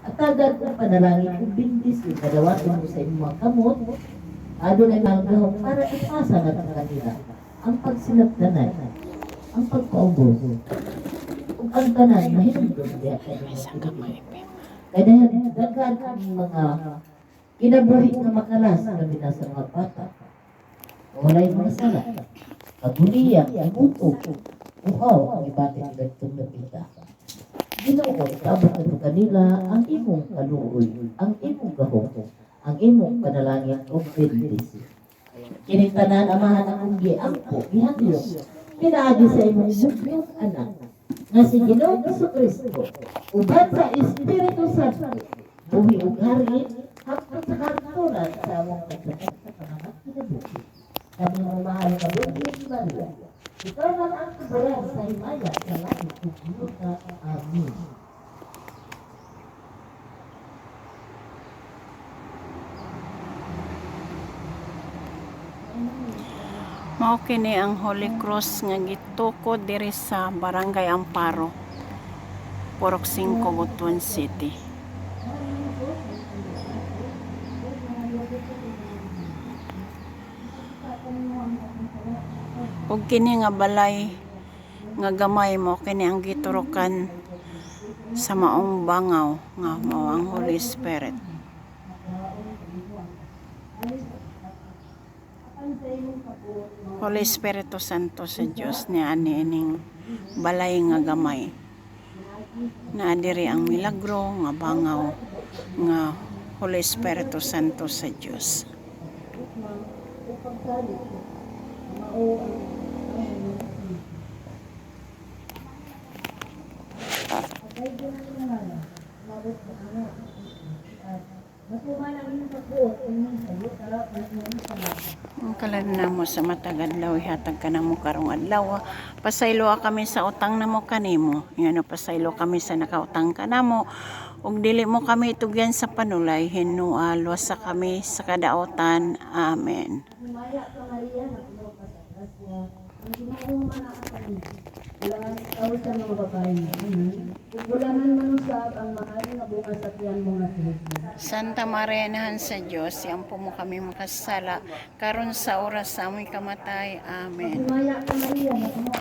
At agad kong panalangin kong bindis, ikadawatin mo sa inyong mga kamot, adon ay mga gahong para ipasa na sa kanila ang pagsinagdanay, ang pagpaubos, kung ang tanan mahindog diya kaya daghan ang mga kinabuhi na makalas kami na sa mga bata. Walay mga sala, paguniya, imuto, uhaw ang ibatin ng gantong napita. Ginoo, itabot na kanila ang imong kaluoy, ang imong gahong, ang imong panalangin o bendisi. Kinitanan amahan akong giangko, gihagyo, pinaagi sa imong bugyong anak, nga si Ginoong Jesucristo, uban sa Espiritu Santo, buhi ug hari, hapon sa kanturan sa among pagsakat sa pangamat kinabuhi. Kami mo mahal ka Virgin Maria, ikaw man ang kabayan sa himaya sa langit ug lupa. Amen. Mao kini ang Holy Cross nga gitukod diri sa Barangay Amparo, Purok 5, Butuan City. Ug kini nga balay nga gamay mo kini ang giturukan sa maong bangaw nga mao ang Holy Spirit. Holy Espiritu Santo sa Dios ni ani ining balay nga gamay. Na diri ang milagro nga bangaw nga Holy Espiritu Santo sa Dios. Ang kalad na mo sa matag adlaw ihatag ka na mo karong adlaw. Pasaylo kami sa utang na mo kanimo. Yan pasaylo kami sa nakautang ka na mo. Ug dili mo kami tugyan sa panulay, hinualo sa kami sa kadaotan. Amen. Sa mga babae bulanan manusab ang mahal nga bukas sa tiyan mo nga si Santa Maria Inahan sa Dios, siampo mo kami makasala karon sa oras sa aming kamatay. Amen. Sumaya ka Maria.